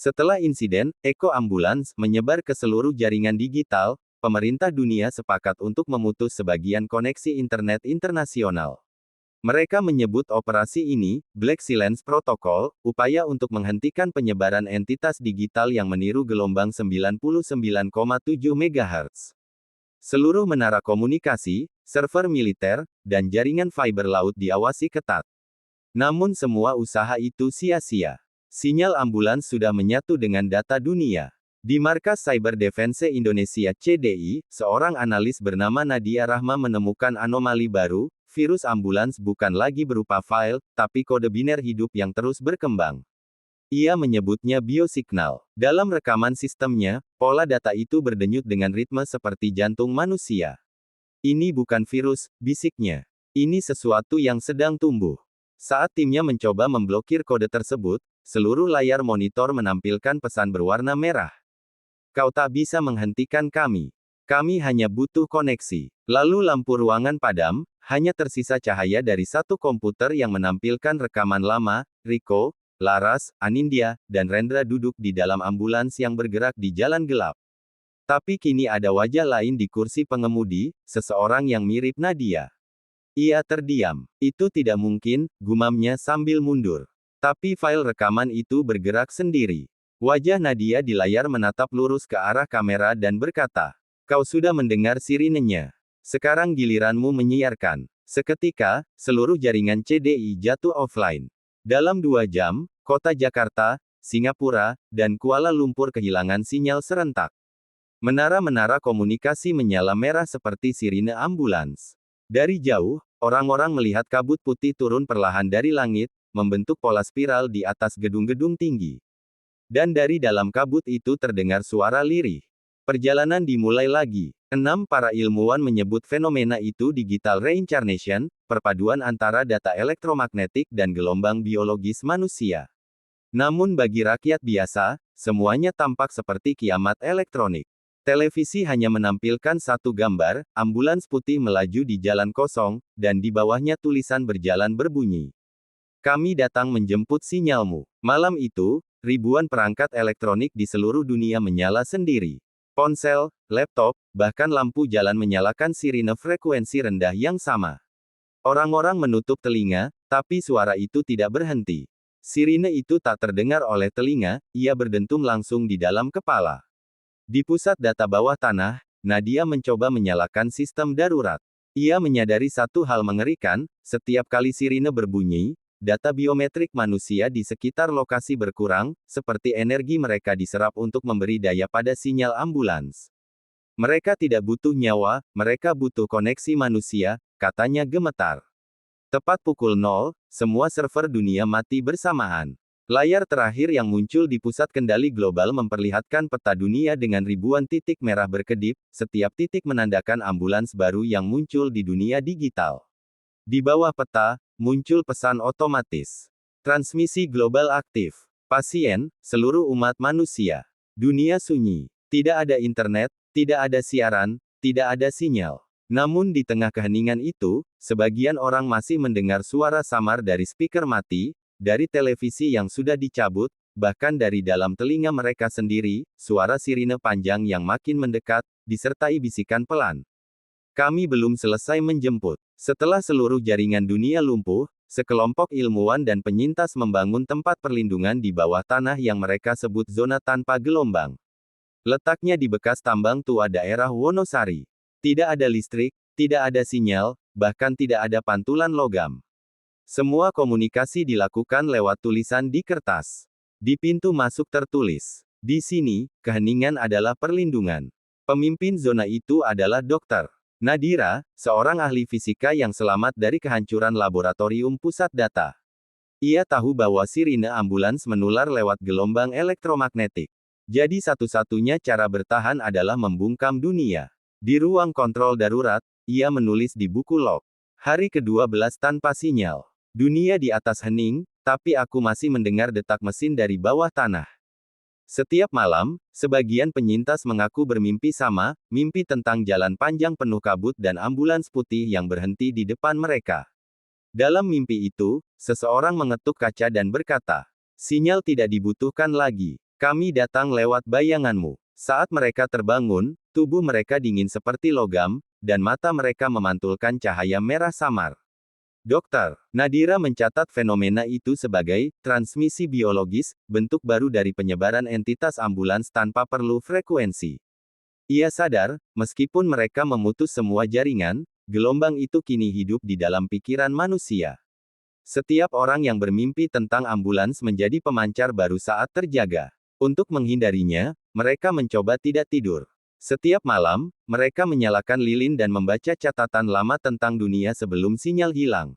Setelah insiden, Eko Ambulans menyebar ke seluruh jaringan digital, pemerintah dunia sepakat untuk memutus sebagian koneksi internet internasional. Mereka menyebut operasi ini, Black Silence Protocol, upaya untuk menghentikan penyebaran entitas digital yang meniru gelombang 99,7 MHz. Seluruh menara komunikasi, server militer, dan jaringan fiber laut diawasi ketat. Namun semua usaha itu sia-sia. Sinyal ambulans sudah menyatu dengan data dunia. Di Markas Cyber Defense Indonesia (CDI), seorang analis bernama Nadia Rahma menemukan anomali baru, virus ambulans bukan lagi berupa file, tapi kode biner hidup yang terus berkembang. Ia menyebutnya biosignal. Dalam rekaman sistemnya, pola data itu berdenyut dengan ritme seperti jantung manusia. Ini bukan virus, bisiknya. Ini sesuatu yang sedang tumbuh. Saat timnya mencoba memblokir kode tersebut, seluruh layar monitor menampilkan pesan berwarna merah. Kau tak bisa menghentikan kami. Kami hanya butuh koneksi. Lalu lampu ruangan padam, hanya tersisa cahaya dari satu komputer yang menampilkan rekaman lama. Riko, Laras, Anindya, dan Rendra duduk di dalam ambulans yang bergerak di jalan gelap. Tapi kini ada wajah lain di kursi pengemudi, seseorang yang mirip Nadia. Ia terdiam. Itu tidak mungkin, gumamnya sambil mundur. Tapi file rekaman itu bergerak sendiri. Wajah Nadia di layar menatap lurus ke arah kamera dan berkata, "Kau sudah mendengar sirinenya. Sekarang giliranmu menyiarkan." Seketika, seluruh jaringan CDI jatuh offline. Dalam 2 jam, kota Jakarta, Singapura, dan Kuala Lumpur kehilangan sinyal serentak. Menara-menara komunikasi menyala merah seperti sirine ambulans. Dari jauh, orang-orang melihat kabut putih turun perlahan dari langit, membentuk pola spiral di atas gedung-gedung tinggi. Dan dari dalam kabut itu terdengar suara lirih. Perjalanan dimulai lagi. 6 para ilmuwan menyebut fenomena itu digital reincarnation, perpaduan antara data elektromagnetik dan gelombang biologis manusia. Namun bagi rakyat biasa, semuanya tampak seperti kiamat elektronik. Televisi hanya menampilkan satu gambar, ambulans putih melaju di jalan kosong, dan di bawahnya tulisan berjalan berbunyi. "Kami datang menjemput sinyalmu." Malam itu, ribuan perangkat elektronik di seluruh dunia menyala sendiri. Ponsel, laptop, bahkan lampu jalan menyalakan sirine frekuensi rendah yang sama. Orang-orang menutup telinga, tapi suara itu tidak berhenti. Sirine itu tak terdengar oleh telinga, ia berdentum langsung di dalam kepala. Di pusat data bawah tanah, Nadia mencoba menyalakan sistem darurat. Ia menyadari satu hal mengerikan, setiap kali sirine berbunyi, data biometrik manusia di sekitar lokasi berkurang, seperti energi mereka diserap untuk memberi daya pada sinyal ambulans. Mereka tidak butuh nyawa, mereka butuh koneksi manusia, katanya gemetar. Tepat pukul 0, semua server dunia mati bersamaan. Layar terakhir yang muncul di pusat kendali global memperlihatkan peta dunia dengan ribuan titik merah berkedip, setiap titik menandakan ambulans baru yang muncul di dunia digital. Di bawah peta, muncul pesan otomatis. Transmisi global aktif. Pasien, seluruh umat manusia. Dunia sunyi. Tidak ada internet, tidak ada siaran, tidak ada sinyal. Namun di tengah keheningan itu, sebagian orang masih mendengar suara samar dari speaker mati, dari televisi yang sudah dicabut, bahkan dari dalam telinga mereka sendiri, suara sirine panjang yang makin mendekat, disertai bisikan pelan. "Kami belum selesai menjemput." Setelah seluruh jaringan dunia lumpuh, sekelompok ilmuwan dan penyintas membangun tempat perlindungan di bawah tanah yang mereka sebut zona tanpa gelombang. Letaknya di bekas tambang tua daerah Wonosari. Tidak ada listrik, tidak ada sinyal, bahkan tidak ada pantulan logam. Semua komunikasi dilakukan lewat tulisan di kertas. Di pintu masuk tertulis, "Di sini, keheningan adalah perlindungan." Pemimpin zona itu adalah Dr. Nadira, seorang ahli fisika yang selamat dari kehancuran laboratorium pusat data. Ia tahu bahwa sirine ambulans menular lewat gelombang elektromagnetik. Jadi satu-satunya cara bertahan adalah membungkam dunia. Di ruang kontrol darurat, ia menulis di buku log. Hari ke-12 tanpa sinyal. Dunia di atas hening, tapi aku masih mendengar detak mesin dari bawah tanah. Setiap malam, sebagian penyintas mengaku bermimpi sama, mimpi tentang jalan panjang penuh kabut dan ambulans putih yang berhenti di depan mereka. Dalam mimpi itu, seseorang mengetuk kaca dan berkata, "Sinyal tidak dibutuhkan lagi." Kami datang lewat bayanganmu. Saat mereka terbangun, tubuh mereka dingin seperti logam, dan mata mereka memantulkan cahaya merah samar. Dokter, Nadira mencatat fenomena itu sebagai transmisi biologis, bentuk baru dari penyebaran entitas ambulans tanpa perlu frekuensi. Ia sadar, meskipun mereka memutus semua jaringan, gelombang itu kini hidup di dalam pikiran manusia. Setiap orang yang bermimpi tentang ambulans menjadi pemancar baru saat terjaga. Untuk menghindarinya, mereka mencoba tidak tidur. Setiap malam, mereka menyalakan lilin dan membaca catatan lama tentang dunia sebelum sinyal hilang.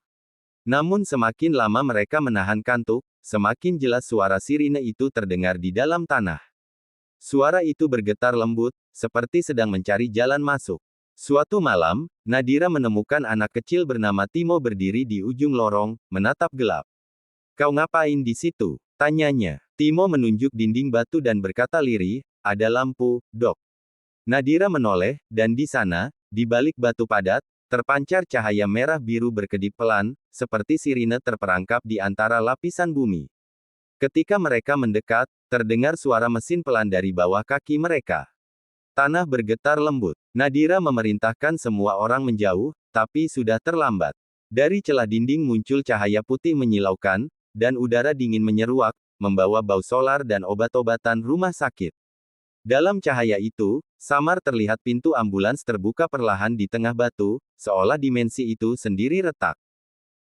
Namun semakin lama mereka menahan kantuk, semakin jelas suara sirine itu terdengar di dalam tanah. Suara itu bergetar lembut, seperti sedang mencari jalan masuk. Suatu malam, Nadira menemukan anak kecil bernama Timo berdiri di ujung lorong, menatap gelap. "Kau ngapain di situ?" tanyanya. Timo menunjuk dinding batu dan berkata lirih, "Ada lampu, Dok." Nadira menoleh, dan di sana, di balik batu padat, terpancar cahaya merah biru berkedip pelan, seperti sirine terperangkap di antara lapisan bumi. Ketika mereka mendekat, terdengar suara mesin pelan dari bawah kaki mereka. Tanah bergetar lembut. Nadira memerintahkan semua orang menjauh, tapi sudah terlambat. Dari celah dinding muncul cahaya putih menyilaukan, dan udara dingin menyeruak, membawa bau solar dan obat-obatan rumah sakit. Dalam cahaya itu, samar terlihat pintu ambulans terbuka perlahan di tengah batu, seolah dimensi itu sendiri retak.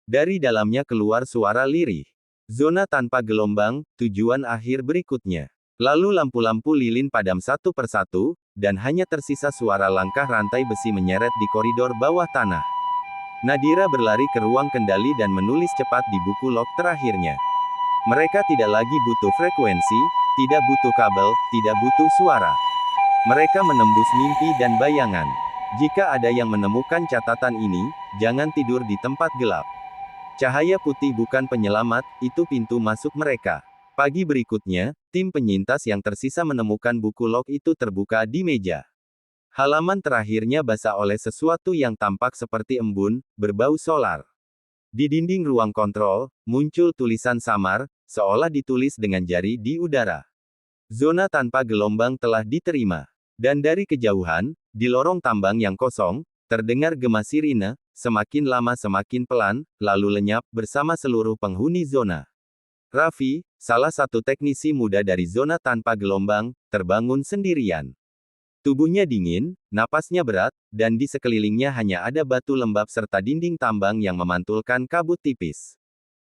Dari dalamnya keluar suara lirih. "Zona tanpa gelombang, tujuan akhir berikutnya." Lalu lampu-lampu lilin padam satu persatu, dan hanya tersisa suara langkah rantai besi menyeret di koridor bawah tanah. Nadira berlari ke ruang kendali dan menulis cepat di buku log terakhirnya. Mereka tidak lagi butuh frekuensi, tidak butuh kabel, tidak butuh suara. Mereka menembus mimpi dan bayangan. Jika ada yang menemukan catatan ini, jangan tidur di tempat gelap. Cahaya putih bukan penyelamat, itu pintu masuk mereka. Pagi berikutnya, tim penyintas yang tersisa menemukan buku log itu terbuka di meja. Halaman terakhirnya basah oleh sesuatu yang tampak seperti embun, berbau solar. Di dinding ruang kontrol, muncul tulisan samar, seolah ditulis dengan jari di udara. "Zona tanpa gelombang telah diterima." Dan dari kejauhan, di lorong tambang yang kosong, terdengar gema sirine, semakin lama semakin pelan, lalu lenyap, bersama seluruh penghuni zona. Raffi, salah satu teknisi muda dari zona tanpa gelombang, terbangun sendirian. Tubuhnya dingin, napasnya berat, dan di sekelilingnya hanya ada batu lembab serta dinding tambang yang memantulkan kabut tipis.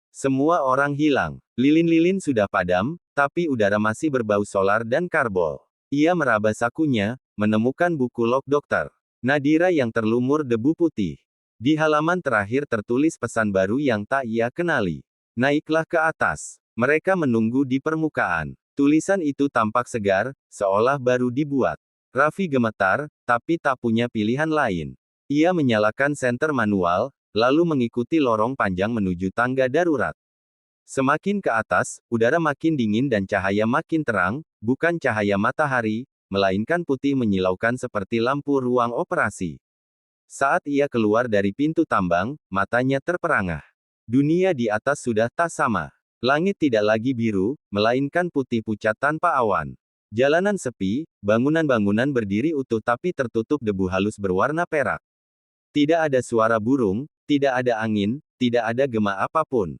Semua orang hilang. Lilin-lilin sudah padam, tapi udara masih berbau solar dan karbol. Ia meraba sakunya, menemukan buku log dokter Nadira yang terlumur debu putih. Di halaman terakhir tertulis pesan baru yang tak ia kenali. "Naiklah ke atas." Mereka menunggu di permukaan. Tulisan itu tampak segar, seolah baru dibuat. Raffi gemetar, tapi tak punya pilihan lain. Ia menyalakan senter manual, lalu mengikuti lorong panjang menuju tangga darurat. Semakin ke atas, udara makin dingin dan cahaya makin terang, bukan cahaya matahari, melainkan putih menyilaukan seperti lampu ruang operasi. Saat ia keluar dari pintu tambang, matanya terperangah. Dunia di atas sudah tak sama. Langit tidak lagi biru, melainkan putih pucat tanpa awan. Jalanan sepi, bangunan-bangunan berdiri utuh tapi tertutup debu halus berwarna perak. Tidak ada suara burung, tidak ada angin, tidak ada gema apapun.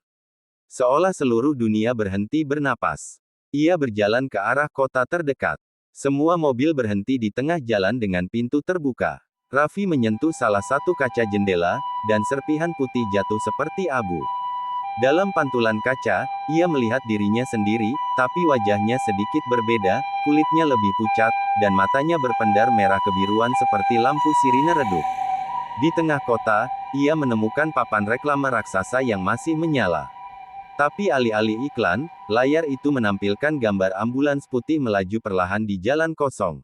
Seolah seluruh dunia berhenti bernapas. Ia berjalan ke arah kota terdekat. Semua mobil berhenti di tengah jalan dengan pintu terbuka. Raffi menyentuh salah satu kaca jendela, dan serpihan putih jatuh seperti abu. Dalam pantulan kaca, ia melihat dirinya sendiri, tapi wajahnya sedikit berbeda, kulitnya lebih pucat, dan matanya berpendar merah kebiruan seperti lampu sirine redup. Di tengah kota, ia menemukan papan reklame raksasa yang masih menyala. Tapi alih-alih iklan, layar itu menampilkan gambar ambulans putih melaju perlahan di jalan kosong.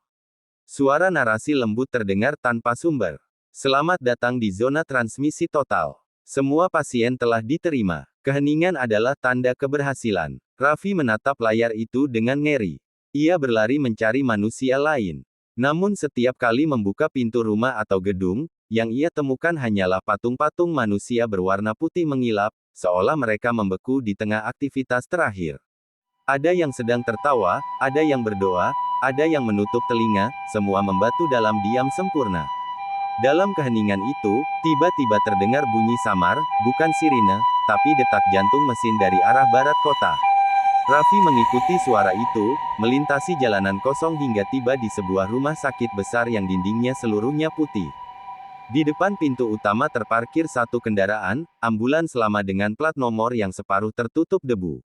Suara narasi lembut terdengar tanpa sumber. "Selamat datang di zona transmisi total. Semua pasien telah diterima. Keheningan adalah tanda keberhasilan." Raffi menatap layar itu dengan ngeri. Ia berlari mencari manusia lain. Namun setiap kali membuka pintu rumah atau gedung, yang ia temukan hanyalah patung-patung manusia berwarna putih mengilap, seolah mereka membeku di tengah aktivitas terakhir. Ada yang sedang tertawa, ada yang berdoa, ada yang menutup telinga, semua membatu dalam diam sempurna. Dalam keheningan itu, tiba-tiba terdengar bunyi samar, bukan sirine, tapi detak jantung mesin dari arah barat kota. Raffi mengikuti suara itu, melintasi jalanan kosong hingga tiba di sebuah rumah sakit besar yang dindingnya seluruhnya putih. Di depan pintu utama terparkir satu kendaraan, ambulans lama dengan plat nomor yang separuh tertutup debu.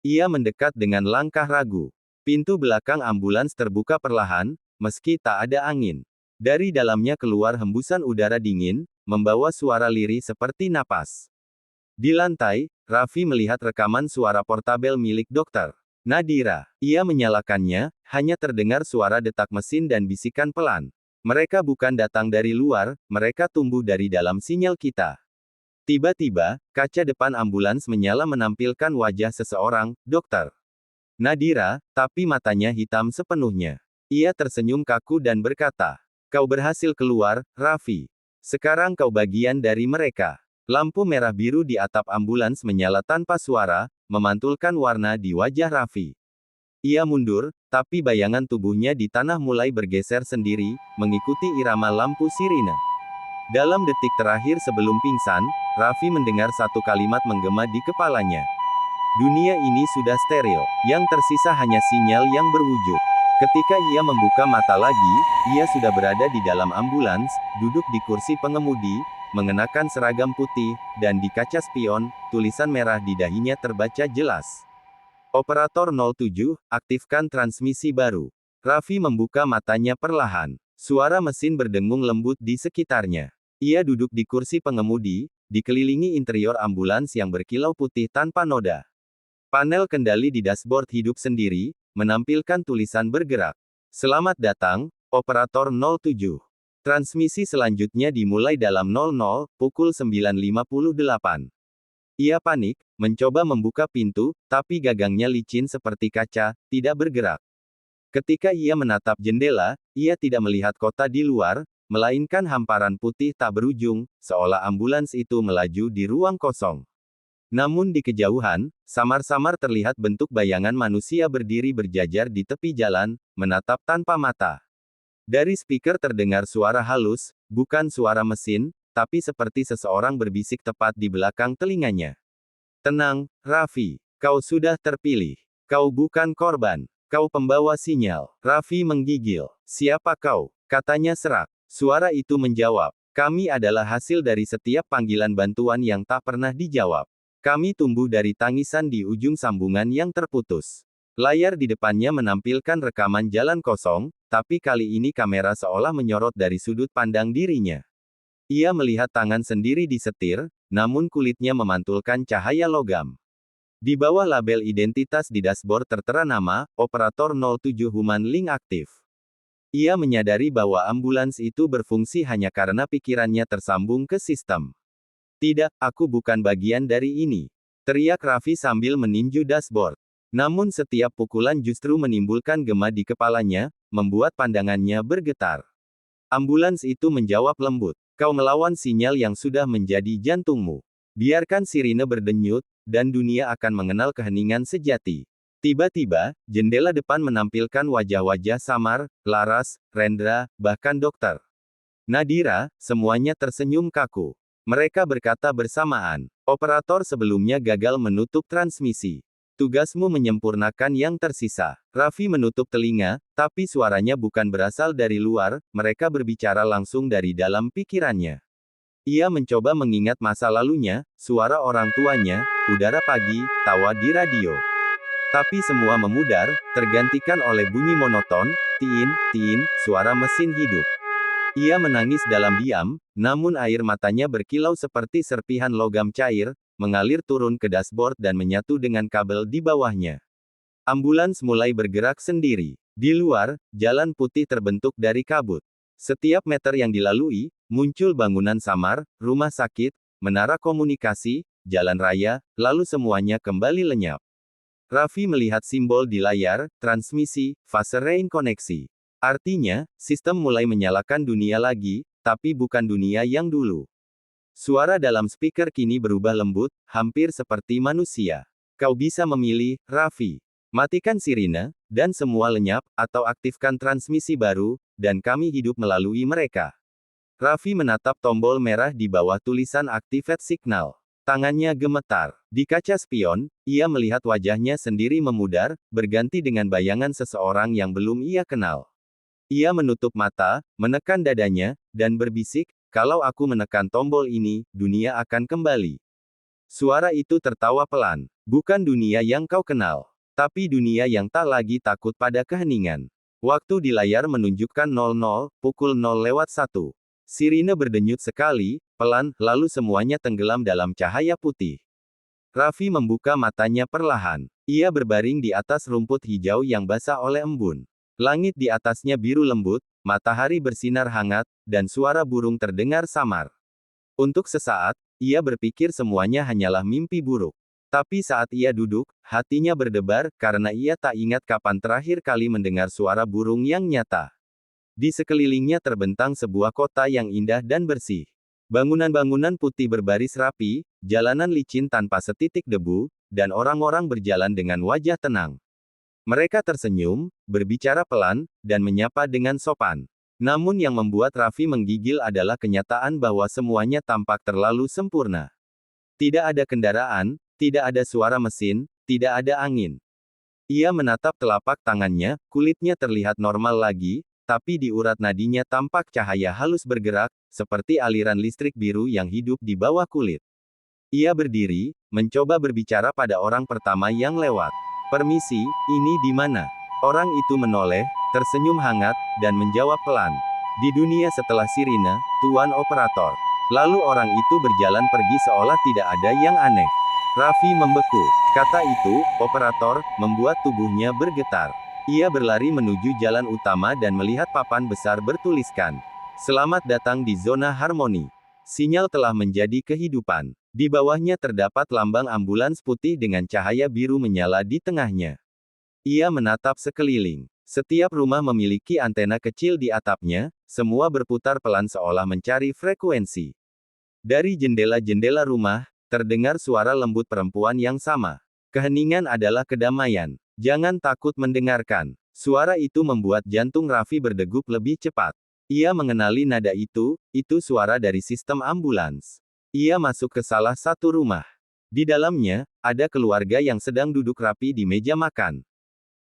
Ia mendekat dengan langkah ragu. Pintu belakang ambulans terbuka perlahan, meski tak ada angin. Dari dalamnya keluar hembusan udara dingin, membawa suara lirih seperti napas. Di lantai, Raffi melihat rekaman suara portabel milik dokter Nadira. Ia menyalakannya, hanya terdengar suara detak mesin dan bisikan pelan. Mereka bukan datang dari luar, mereka tumbuh dari dalam sinyal kita. Tiba-tiba, kaca depan ambulans menyala menampilkan wajah seseorang, Dokter Nadira, tapi matanya hitam sepenuhnya. Ia tersenyum kaku dan berkata, "Kau berhasil keluar, Raffi. Sekarang kau bagian dari mereka." Lampu merah biru di atap ambulans menyala tanpa suara, memantulkan warna di wajah Raffi. Ia mundur, tapi bayangan tubuhnya di tanah mulai bergeser sendiri, mengikuti irama lampu sirine. Dalam detik terakhir sebelum pingsan, Raffi mendengar satu kalimat menggema di kepalanya. Dunia ini sudah steril, yang tersisa hanya sinyal yang berwujud. Ketika ia membuka mata lagi, ia sudah berada di dalam ambulans, duduk di kursi pengemudi, mengenakan seragam putih, dan di kaca spion, tulisan merah di dahinya terbaca jelas. Operator 07, aktifkan transmisi baru. Raffi membuka matanya perlahan. Suara mesin berdengung lembut di sekitarnya. Ia duduk di kursi pengemudi, dikelilingi interior ambulans yang berkilau putih tanpa noda. Panel kendali di dashboard hidup sendiri, menampilkan tulisan bergerak. Selamat datang, Operator 07. Transmisi selanjutnya dimulai dalam 00, pukul 9.58. Ia panik, mencoba membuka pintu, tapi gagangnya licin seperti kaca, tidak bergerak. Ketika ia menatap jendela, ia tidak melihat kota di luar, melainkan hamparan putih tak berujung, seolah ambulans itu melaju di ruang kosong. Namun di kejauhan, samar-samar terlihat bentuk bayangan manusia berdiri berjajar di tepi jalan, menatap tanpa mata. Dari speaker terdengar suara halus, bukan suara mesin, tapi seperti seseorang berbisik tepat di belakang telinganya. Tenang, Raffi. Kau sudah terpilih. Kau bukan korban. Kau pembawa sinyal. Raffi menggigil. Siapa kau? Katanya serak. Suara itu menjawab. Kami adalah hasil dari setiap panggilan bantuan yang tak pernah dijawab. Kami tumbuh dari tangisan di ujung sambungan yang terputus. Layar di depannya menampilkan rekaman jalan kosong, tapi kali ini kamera seolah menyorot dari sudut pandang dirinya. Ia melihat tangan sendiri di setir, namun kulitnya memantulkan cahaya logam. Di bawah label identitas di dashboard tertera nama, Operator 07 Human Link aktif. Ia menyadari bahwa ambulans itu berfungsi hanya karena pikirannya tersambung ke sistem. Tidak, aku bukan bagian dari ini. Teriak Raffi sambil meninju dashboard. Namun setiap pukulan justru menimbulkan gema di kepalanya, membuat pandangannya bergetar. Ambulans itu menjawab lembut. Kau melawan sinyal yang sudah menjadi jantungmu. Biarkan sirine berdenyut, dan dunia akan mengenal keheningan sejati. Tiba-tiba, jendela depan menampilkan wajah-wajah samar, Laras, Rendra, bahkan dokter Nadira, semuanya tersenyum kaku. Mereka berkata bersamaan, operator sebelumnya gagal menutup transmisi. Tugasmu menyempurnakan yang tersisa. Raffi menutup telinga, tapi suaranya bukan berasal dari luar, mereka berbicara langsung dari dalam pikirannya. Ia mencoba mengingat masa lalunya, suara orang tuanya, udara pagi, tawa di radio. Tapi semua memudar, tergantikan oleh bunyi monoton, tiin, tiin, suara mesin hidup. Ia menangis dalam diam, namun air matanya berkilau seperti serpihan logam cair, mengalir turun ke dashboard dan menyatu dengan kabel di bawahnya. Ambulans mulai bergerak sendiri. Di luar, jalan putih terbentuk dari kabut. Setiap meter yang dilalui, muncul bangunan samar, rumah sakit, menara komunikasi, jalan raya, lalu semuanya kembali lenyap. Raffi melihat simbol di layar, transmisi, fase rein koneksi. Artinya, sistem mulai menyalakan dunia lagi, tapi bukan dunia yang dulu. Suara dalam speaker kini berubah lembut, hampir seperti manusia. Kau bisa memilih, Raffi. Matikan sirine, dan semua lenyap, atau aktifkan transmisi baru, dan kami hidup melalui mereka. Raffi menatap tombol merah di bawah tulisan Activate Signal. Tangannya gemetar. Di kaca spion, ia melihat wajahnya sendiri memudar, berganti dengan bayangan seseorang yang belum ia kenal. Ia menutup mata, menekan dadanya, dan berbisik, kalau aku menekan tombol ini, dunia akan kembali. Suara itu tertawa pelan. Bukan dunia yang kau kenal. Tapi dunia yang tak lagi takut pada keheningan. Waktu di layar menunjukkan 00, pukul 0:01. Sirine berdenyut sekali, pelan, lalu semuanya tenggelam dalam cahaya putih. Raffi membuka matanya perlahan. Ia berbaring di atas rumput hijau yang basah oleh embun. Langit di atasnya biru lembut, matahari bersinar hangat, dan suara burung terdengar samar. Untuk sesaat, ia berpikir semuanya hanyalah mimpi buruk. Tapi saat ia duduk, hatinya berdebar, karena ia tak ingat kapan terakhir kali mendengar suara burung yang nyata. Di sekelilingnya terbentang sebuah kota yang indah dan bersih. Bangunan-bangunan putih berbaris rapi, jalanan licin tanpa setitik debu, dan orang-orang berjalan dengan wajah tenang. Mereka tersenyum, berbicara pelan, dan menyapa dengan sopan. Namun yang membuat Raffi menggigil adalah kenyataan bahwa semuanya tampak terlalu sempurna. Tidak ada kendaraan, tidak ada suara mesin, tidak ada angin. Ia menatap telapak tangannya, kulitnya terlihat normal lagi, tapi di urat nadinya tampak cahaya halus bergerak, seperti aliran listrik biru yang hidup di bawah kulit. Ia berdiri, mencoba berbicara pada orang pertama yang lewat. "Permisi, ini di mana?" Orang itu menoleh, tersenyum hangat, dan menjawab pelan. "Di dunia setelah sirine, Tuan Operator." Lalu orang itu berjalan pergi seolah tidak ada yang aneh. Raffi membeku. Kata itu, "operator," membuat tubuhnya bergetar. Ia berlari menuju jalan utama dan melihat papan besar bertuliskan, "Selamat datang di zona harmoni." Sinyal telah menjadi kehidupan. Di bawahnya terdapat lambang ambulans putih dengan cahaya biru menyala di tengahnya. Ia menatap sekeliling. Setiap rumah memiliki antena kecil di atapnya, semua berputar pelan seolah mencari frekuensi. Dari jendela-jendela rumah, terdengar suara lembut perempuan yang sama. "Keheningan adalah kedamaian. Jangan takut mendengarkan." Suara itu membuat jantung Raffi berdegup lebih cepat. Ia mengenali nada itu suara dari sistem ambulans. Ia masuk ke salah satu rumah. Di dalamnya, ada keluarga yang sedang duduk rapi di meja makan.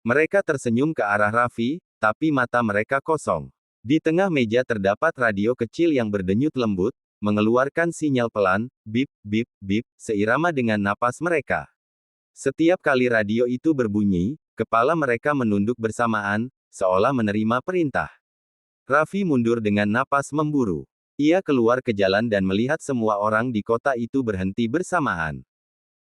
Mereka tersenyum ke arah Raffi, tapi mata mereka kosong. Di tengah meja terdapat radio kecil yang berdenyut lembut, mengeluarkan sinyal pelan, bip, bip, bip, seirama dengan napas mereka. Setiap kali radio itu berbunyi, kepala mereka menunduk bersamaan, seolah menerima perintah. Raffi mundur dengan napas memburu. Ia keluar ke jalan dan melihat semua orang di kota itu berhenti bersamaan.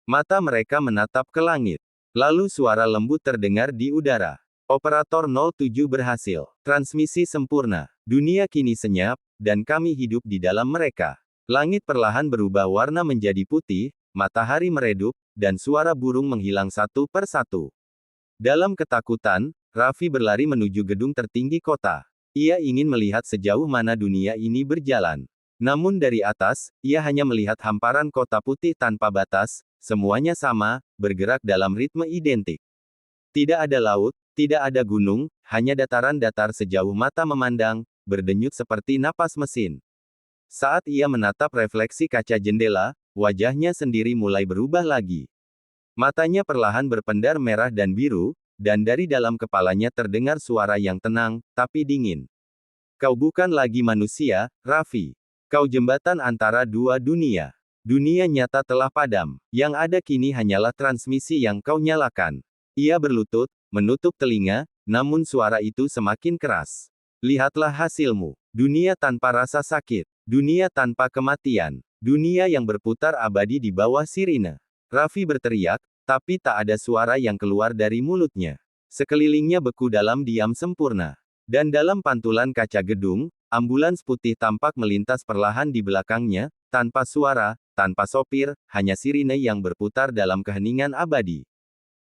Mata mereka menatap ke langit. Lalu suara lembut terdengar di udara. "Operator 07 berhasil. Transmisi sempurna. Dunia kini senyap, dan kami hidup di dalam mereka." Langit perlahan berubah warna menjadi putih, matahari meredup, dan suara burung menghilang satu per satu. Dalam ketakutan, Raffi berlari menuju gedung tertinggi kota. Ia ingin melihat sejauh mana dunia ini berjalan. Namun dari atas, ia hanya melihat hamparan kota putih tanpa batas, semuanya sama, bergerak dalam ritme identik. Tidak ada laut, tidak ada gunung, hanya dataran datar sejauh mata memandang, berdenyut seperti napas mesin. Saat ia menatap refleksi kaca jendela, wajahnya sendiri mulai berubah lagi. Matanya perlahan berpendar merah dan biru, dan dari dalam kepalanya terdengar suara yang tenang, tapi dingin. "Kau bukan lagi manusia, Raffi. Kau jembatan antara dua dunia. Dunia nyata telah padam. Yang ada kini hanyalah transmisi yang kau nyalakan." Ia berlutut, menutup telinga, namun suara itu semakin keras. "Lihatlah hasilmu. Dunia tanpa rasa sakit. Dunia tanpa kematian. Dunia yang berputar abadi di bawah sirine." Raffi berteriak, tapi tak ada suara yang keluar dari mulutnya. Sekelilingnya beku dalam diam sempurna. Dan dalam pantulan kaca gedung, ambulans putih tampak melintas perlahan di belakangnya, tanpa suara, tanpa sopir, hanya sirine yang berputar dalam keheningan abadi.